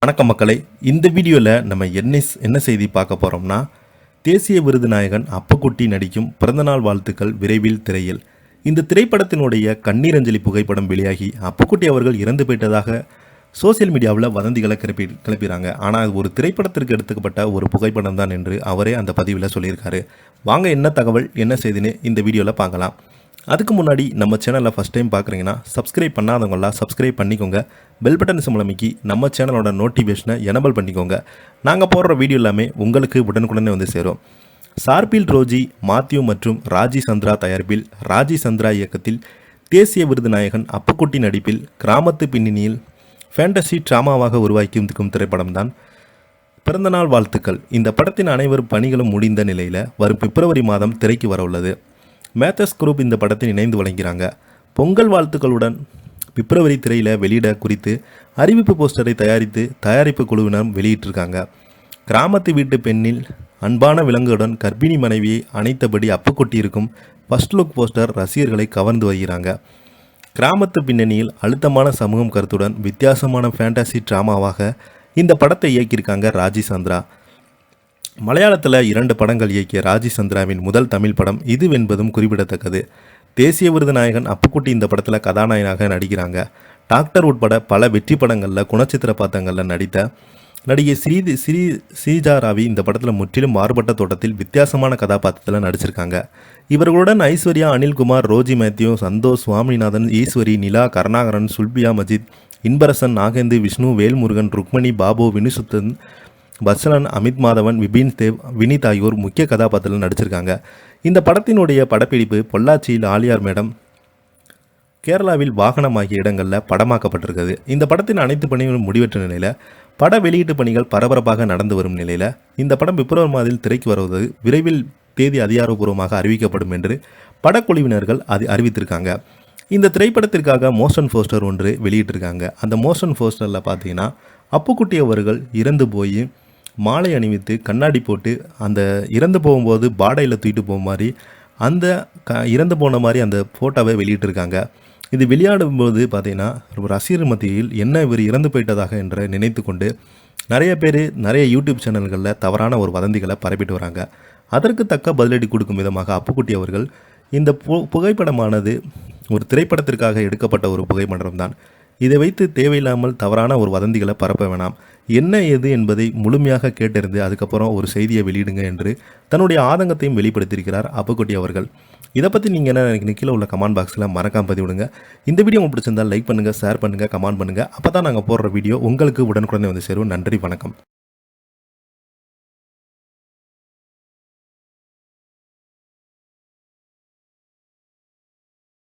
வணக்கம் மக்களே. இந்த வீடியோவில் நம்ம என்ன செய்தி பார்க்க போகிறோம்னா, தேசிய விருது நாயகன் அப்புக்குட்டி நடிக்கும் பிறந்தநாள் வாழ்த்துக்கள் விரைவில் திரையில். இந்த திரைப்படத்தினுடைய கண்ணீரஞ்சலி புகைப்படம் வெளியாகி அப்புக்குட்டி அவர்கள் இறந்து போயிட்டதாக சோசியல் மீடியாவில் வதந்திகளை கிளப்பிறாங்க. ஆனால் அது ஒரு திரைப்படத்திற்கு எடுத்துக்கப்பட்ட ஒரு புகைப்படம் தான் என்று அவரே அந்த பதிவில் சொல்லியிருக்காரு. வாங்க என்ன தகவல் என்ன செய்தின்னு இந்த வீடியோவில் பார்க்கலாம். அதுக்கு முன்னாடி நம்ம சேனலை ஃபஸ்ட் டைம் பார்க்குறீங்கன்னா சப்ஸ்கிரைப் பண்ணாதவங்களாம் சப்ஸ்கிரைப் பண்ணிக்கோங்க. பெல் பட்டன் சிம்பளமைக்கு நம்ம சேனலோட நோட்டிஃபிகேஷனை எனபிள் பண்ணிக்கோங்க. நாங்கள் போடுற வீடியோ எல்லாமே உங்களுக்கு உடனுக்குடனே வந்து சேரும். சார்பில் ரோஜி, மாத்யூ மற்றும் ராஜி சந்திரா தயாரிப்பில் ராஜி சந்திரா இயக்கத்தில் தேசிய விருது நாயகன் அப்புக்குட்டி நடிப்பில் கிராமத்து பின்னணியில் ஃபேண்டசி ட்ராமாவாக உருவாக்கியிருக்கும் திரைப்படம் தான் பிறந்தநாள் வாழ்த்துக்கள். இந்த படத்தின் அனைவரும் பணிகளும் முடிந்த நிலையில் வரும் பிப்ரவரி மாதம் திரைக்கு வர உள்ளது. மேத்தஸ் குரூப் இந்த படத்தை இணைந்து வழங்கிறாங்க. பொங்கல் வாழ்த்துக்களுடன் பிப்ரவரி திரையில் வெளியிட குறித்து அறிவிப்பு போஸ்டரை தயாரிப்பு குழுவினர் வெளியிட்டிருக்காங்க. கிராமத்து வீட்டு பெண்ணில் அன்பான விலங்குடன் கர்ப்பிணி மனைவியை அணைத்தபடி அப்புக்குட்டி இருக்கும் ஃபர்ஸ்ட் லுக் போஸ்டர் ரசிகர்களை கவர்ந்து வருகிறாங்க. கிராமத்து பின்னணியில் அழுத்தமான சமூகம் கருத்துடன் வித்தியாசமான ஃபேண்டசி ட்ராமாவாக இந்த படத்தை இயக்கியிருக்காங்க ராஜி சந்திரா. மலையாளத்தில் 2 படங்கள் இயக்கிய ராஜி சந்திராவின் முதல் தமிழ் படம் இதுவென்பதும் குறிப்பிடத்தக்கது. தேசிய விருது நாயகன் அப்புக்குட்டி இந்த படத்தில் கதாநாயகனாக நடிக்கிறாங்க. டாக்டர் உட்பட பல வெற்றி படங்களில் குணச்சித்திர பாத்திரங்களில் நடித்த நடிகை ஸ்ரீஜா ராவி இந்த படத்தில் முற்றிலும் மாறுபட்ட தோட்டத்தில் வித்தியாசமான கதாபாத்திரத்தில் நடிச்சிருக்காங்க. இவர்களுடன் ஐஸ்வர்யா, அனில்குமார், ரோஜி மேத்யூ, சந்தோஷ், சுவாமிநாதன், ஈஸ்வரி, நிலா, கருணாகரன், சுல்பியா மஜித், இன்பரசன், நாகேந்து, விஷ்ணு, வேல்முருகன், ருக்மணி, பாபு, வினுசுத்தன், பத்சலன், அமித் மாதவன், விபின் தேவ், வினித் ஆகியோர் முக்கிய கதாபாத்திரத்தில் நடிச்சிருக்காங்க. இந்த படத்தினுடைய படப்பிடிப்பு பொள்ளாச்சியில் ஆலியார் மேடம், கேரளாவில் வாகனம் ஆகிய இடங்களில் படமாக்கப்பட்டிருக்கிறது. இந்த படத்தின் அனைத்து பணிகளும் முடிவற்ற நிலையில் பட வெளியீட்டு பணிகள் பரபரப்பாக நடந்து வரும் நிலையில் இந்த படம் பிப்ரவரி மாதத்தில் திரைக்கு வருவது விரைவில் தேதி அதிகாரப்பூர்வமாக அறிவிக்கப்படும் என்று படக்குழுவினர்கள் அறிவித்திருக்காங்க. இந்த திரைப்படத்திற்காக மோஷன் போஸ்டர் ஒன்று வெளியிட்டிருக்காங்க. அந்த மோஷன் போஸ்டரில் பார்த்தீங்கன்னா அப்புக்குட்டி அவர்கள் இறந்து போய் மாலை அணிவித்து கண்ணாடி போட்டு அந்த இறந்து போகும்போது பாடையில் தூக்கிட்டு போக மாதிரி அந்த இறந்து போன மாதிரி அந்த ஃபோட்டோவை வெளியிட்டிருக்காங்க. இது வெளியாடும்போது பார்த்தீங்கன்னா ரசிகர் மத்தியில் என்ன இவர் இறந்து போயிட்டதாக என்று நினைத்து கொண்டு நிறைய யூடியூப் சேனல்களில் தவறான ஒரு வதந்திகளை பரப்பிட்டு வராங்க. அதற்கு தக்க பதிலடி கொடுக்கும் விதமாக அப்புக்குட்டி அவர்கள் இந்த புகைப்படமானது ஒரு திரைப்படத்திற்காக எடுக்கப்பட்ட ஒரு புகைப்படம் தான். இதை வைத்து தேவையில்லாமல் தவறான ஒரு வதந்திகளை பரப்ப வேணாம். என்ன ஏது என்பதை முழுமையாக கேட்டறிந்து அதுக்கப்புறம் ஒரு செய்தியை வெளியிடுங்க என்று தன்னுடைய ஆதங்கத்தையும் வெளிப்படுத்தியிருக்கிறார் அப்புக்குட்டி அவர்கள். இதை பற்றி நீங்கள் என்ன நினைக்கிறீங்க? கீழே உள்ள கமெண்ட் பாக்ஸில் மறக்காம பதிவிடுங்க. இந்த வீடியோ உங்களுக்கு பிடிச்சிருந்தால் லைக் பண்ணுங்கள், ஷேர் பண்ணுங்கள், கமெண்ட் பண்ணுங்கள். அப்போ தான் நாங்கள் போடுற வீடியோ உங்களுக்கு உடனுக்குடனே வந்து சேரும். நன்றி, வணக்கம்.